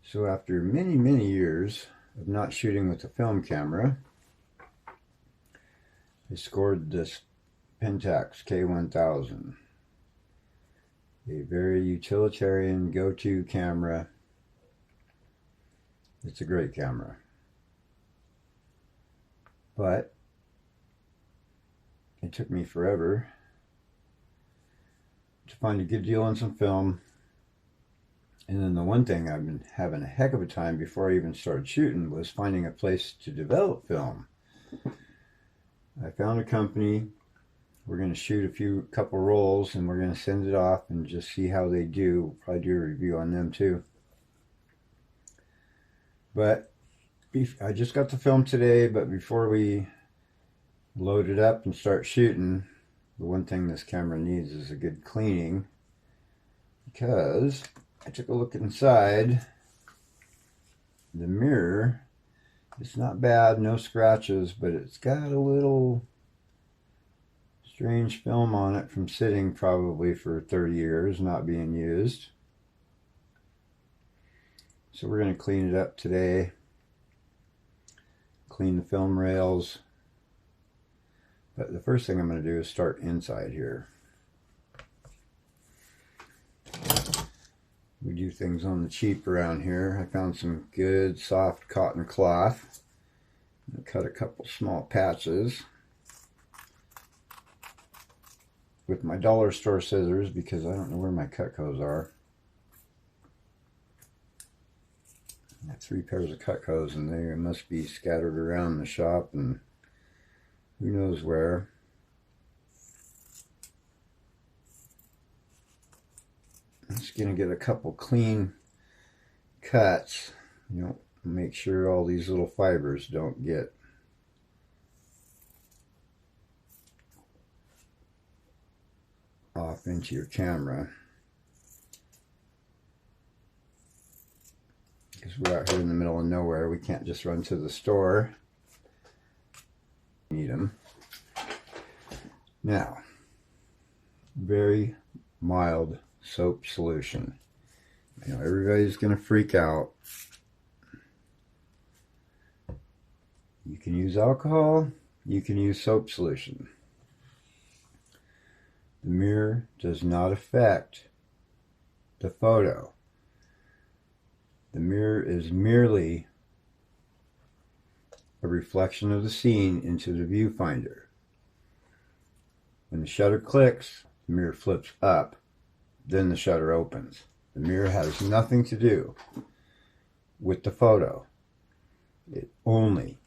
So after many years of not shooting with a film camera, I scored this Pentax K1000, a very utilitarian go-to camera. It's a great camera, but it took me forever to find a good deal on some film. And then the one thing I've been having a heck of a time before I even started shooting was finding a place to develop film. I found a company. We're going to shoot a couple rolls and we're going to send it off and just see how they do. We'll probably do a review on them too. But I just got the film today, but before we load it up and start shooting, the one thing this camera needs is a good cleaning, because I took a look inside. The mirror, it's not bad, no scratches, but it's got a little strange film on it from sitting probably for 30 years, not being used. So we're going to clean it up today, clean the film rails. But the first thing I'm going to do is start inside here. We do things on the cheap around here. I found some good soft cotton cloth. I cut a couple small patches with my dollar store scissors because I don't know where my Cutcos are. I have 3 pairs of Cutcos and they must be scattered around the shop and who knows where. I'm just going to get a couple clean cuts. You know, make sure all these little fibers don't get off into your camera. Because we're out here in the middle of nowhere, we can't just run to the store. Need them. Now, very mild soap solution. I know everybody's going to freak out. You can use alcohol, you can use soap solution. The mirror does not affect the photo. The mirror is merely a reflection of the scene into the viewfinder. When the shutter clicks, the mirror flips up, then the shutter opens. The mirror has nothing to do with the photo. It only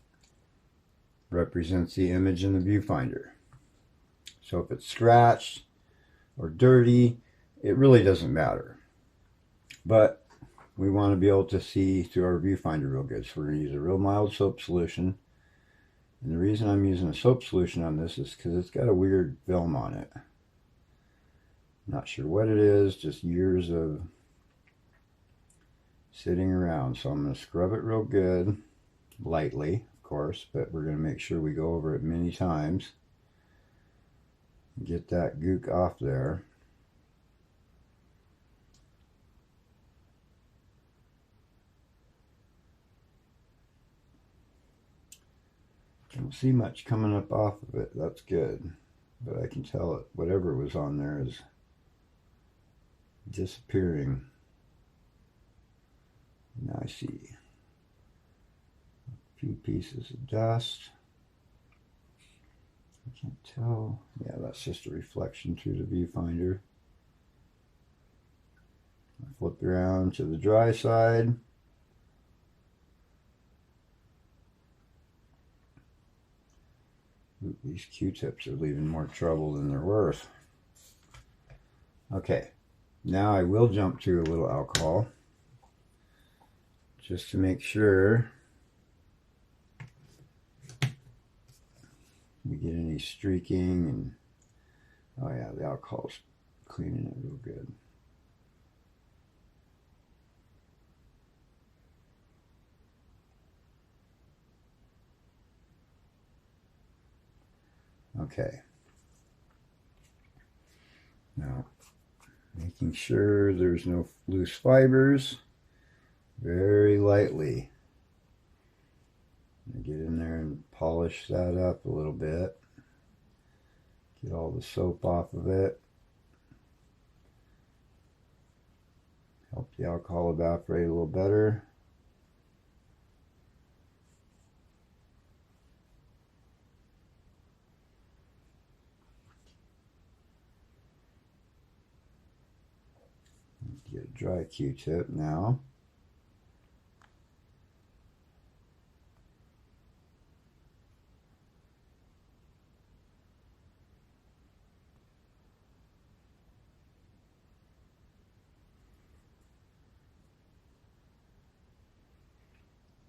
represents the image in the viewfinder. So if it's scratched or dirty, it really doesn't matter. But we want to be able to see through our viewfinder real good. So we're going to use a real mild soap solution. And the reason I'm using a soap solution on this is because it's got a weird film on it. Not sure what it is, just years of sitting around. So I'm going to scrub it real good, lightly, of course, but we're going to make sure we go over it many times. Get that gook off there. Don't see much coming up off of it. That's good. But I can tell it, whatever was on there is disappearing. Now I see a few pieces of dust. I can't tell. Yeah, that's just a reflection through the viewfinder. I flip around to the dry side. Ooh, these Q-tips are leaving more trouble than they're worth. Okay, now I will jump to a little alcohol just to make sure we get any streaking. And oh yeah, the alcohol's cleaning it real good. Okay. Now, making sure there's no loose fibers. very lightly. Get in there and polish that up a little bit. Get all the soap off of it. Help the alcohol evaporate a little better. Get a dry Q-tip now.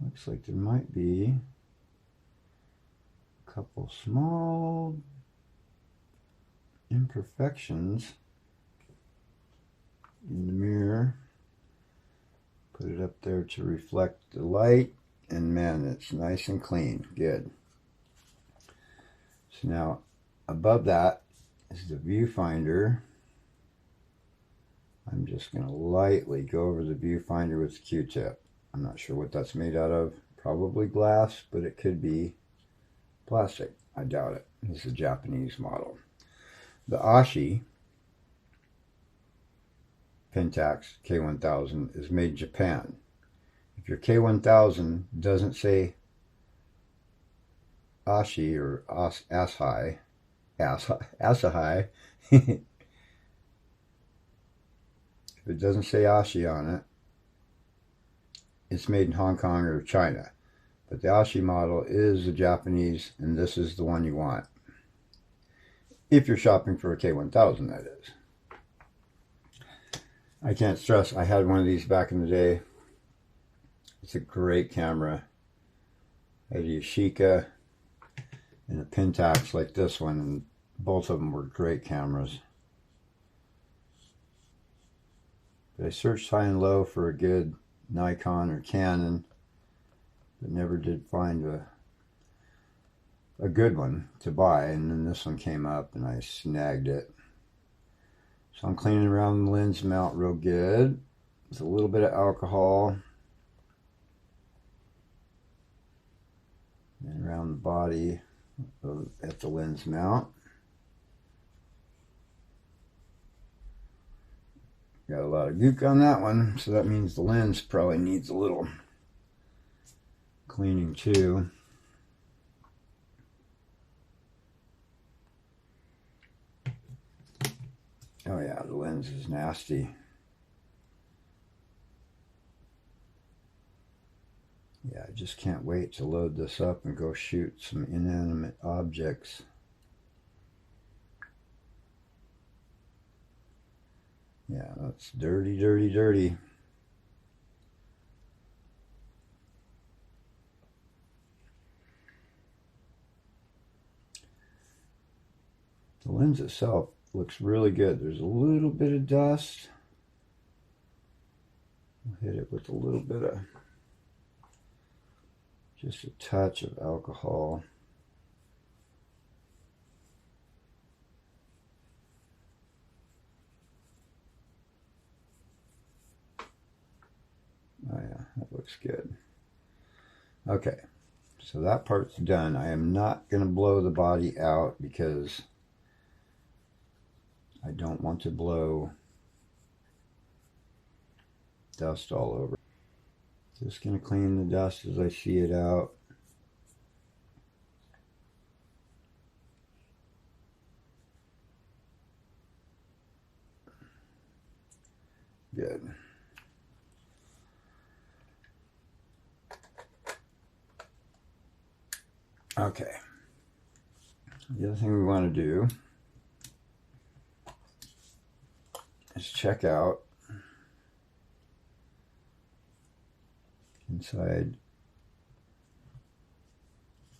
Looks like there might be a couple small imperfections in the mirror. Put it up there to reflect the light, and man, it's nice and clean. Good. So now above that is the viewfinder. I'm just going to lightly go over the viewfinder with the Q-tip. I'm not sure what that's made out of. Probably glass, but it could be plastic. I doubt it. This is a Japanese model. The Ashi Pentax K1000 is made in Japan. If your K1000 doesn't say Ashi or Asahi, if it doesn't say Ashi on it, it's made in Hong Kong or China. But the Ashi model is a Japanese, and this is the one you want. If you're shopping for a K1000, that is. I can't stress, I had one of these back in the day. It's a great camera. I had a Yashica and a Pentax like this one, and both of them were great cameras. But I searched high and low for a good Nikon or Canon, but never did find a good one to buy, and then this one came up and I snagged it. So I'm cleaning around the lens mount real good with a little bit of alcohol, and around the body at the lens mount. Got a lot of gook on that one, so that means the lens probably needs a little cleaning too. Oh yeah, the lens is nasty. Yeah, I just can't wait to load this up and go shoot some inanimate objects. Yeah, that's dirty, dirty, dirty. The lens itself looks really good. There's a little bit of dust. I'll hit it with a little bit of, just a touch of alcohol. Oh yeah, that looks good. Okay, so that part's done. I am not going to blow the body out because I don't want to blow dust all over. Just going to clean the dust as I see it out. Good. Okay. The other thing we want to do is check out inside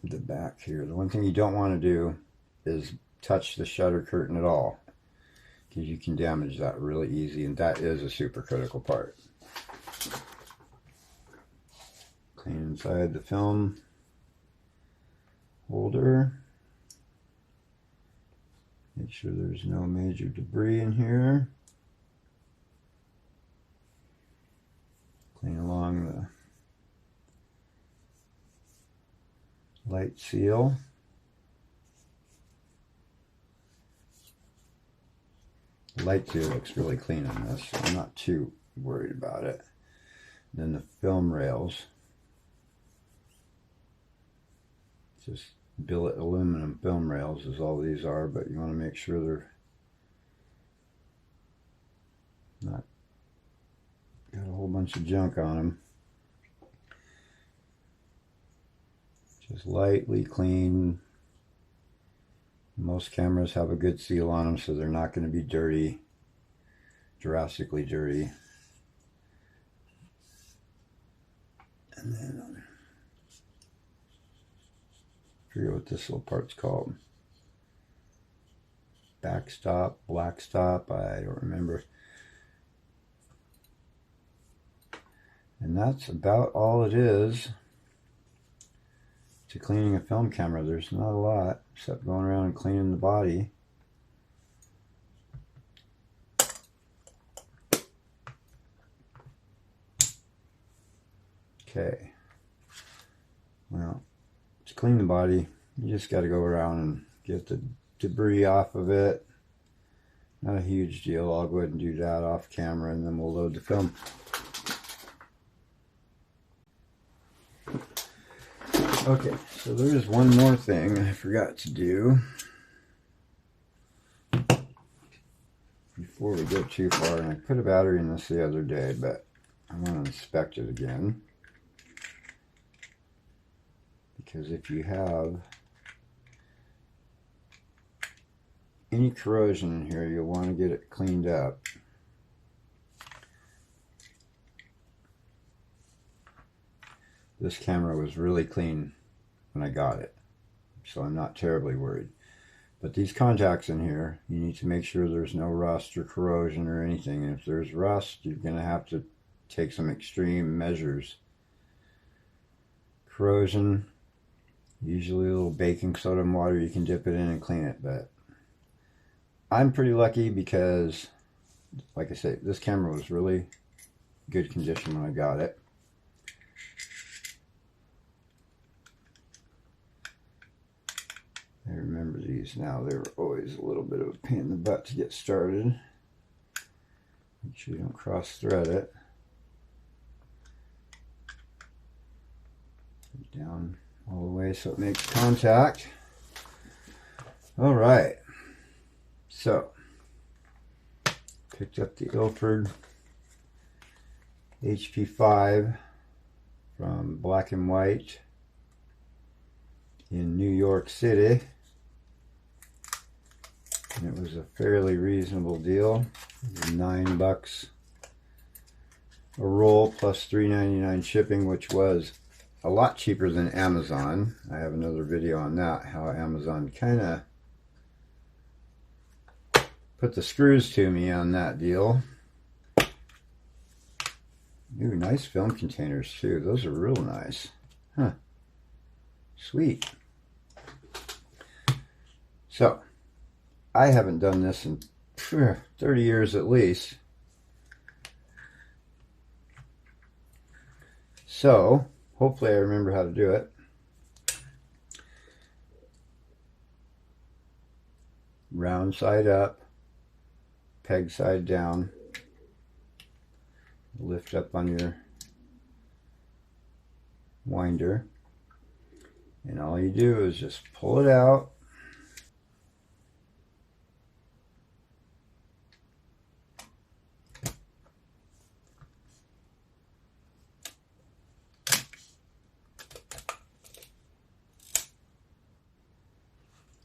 the back here. The one thing you don't want to do is touch the shutter curtain at all, because you can damage that really easy, and that is a super critical part. Clean inside the film holder. Make sure there's no major debris in here. Clean along the light seal. The light seal looks really clean on this, so I'm not too worried about it. Then the film rails. Just billet aluminum film rails is all these are, but you want to make sure they're not got a whole bunch of junk on them. Just lightly clean. Most cameras have a good seal on them, so they're not going to be dirty, drastically dirty. And then, I forget what this little part's called. Backstop, black stop, I don't remember. And that's about all it is to cleaning a film camera. There's not a lot except going around and cleaning the body. Okay. Well, to clean the body, you just got to go around and get the debris off of it. Not a huge deal. I'll go ahead and do that off camera, and then we'll load the film. Okay, so there is one more thing I forgot to do before we go too far. And I put a battery in this the other day, but I want to inspect it again. Because if you have any corrosion in here, you'll want to get it cleaned up. This camera was really clean when I got it, so I'm not terribly worried. But these contacts in here, you need to make sure there's no rust or corrosion or anything. And if there's rust, you're going to have to take some extreme measures. Corrosion, usually a little baking soda and water, you can dip it in and clean it. But I'm pretty lucky because, like I say, this camera was really good condition when I got it. I remember these now. They were always a little bit of a pain in the butt to get started. Make sure you don't cross thread it. Down all the way so it makes contact. All right. So, picked up the Ilford HP5 from Black and White in New York City. And it was a fairly reasonable deal. $9 a roll plus $3.99 shipping, which was a lot cheaper than Amazon. I have another video on that, how Amazon kind of put the screws to me on that deal. Ooh, nice film containers too. Those are real nice. Huh. Sweet. So, I haven't done this in 30 years at least. So, hopefully I remember how to do it. Round side up, peg side down, lift up on your winder, and all you do is just pull it out.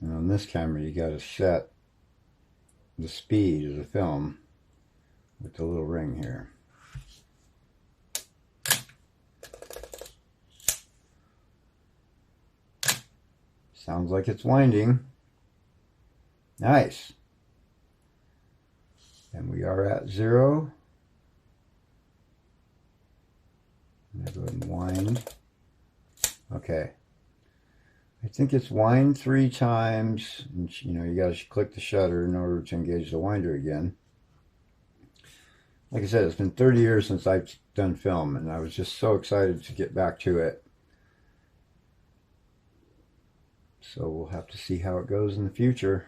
And on this camera, you got to set the speed of the film with the little ring here. Sounds like it's winding. Nice. And we are at 0. I'm going to go ahead and wind. Okay. I think it's wind 3 times. And, you know, you got to click the shutter in order to engage the winder again. Like I said, it's been 30 years since I've done film, and I was just so excited to get back to it. So we'll have to see how it goes in the future.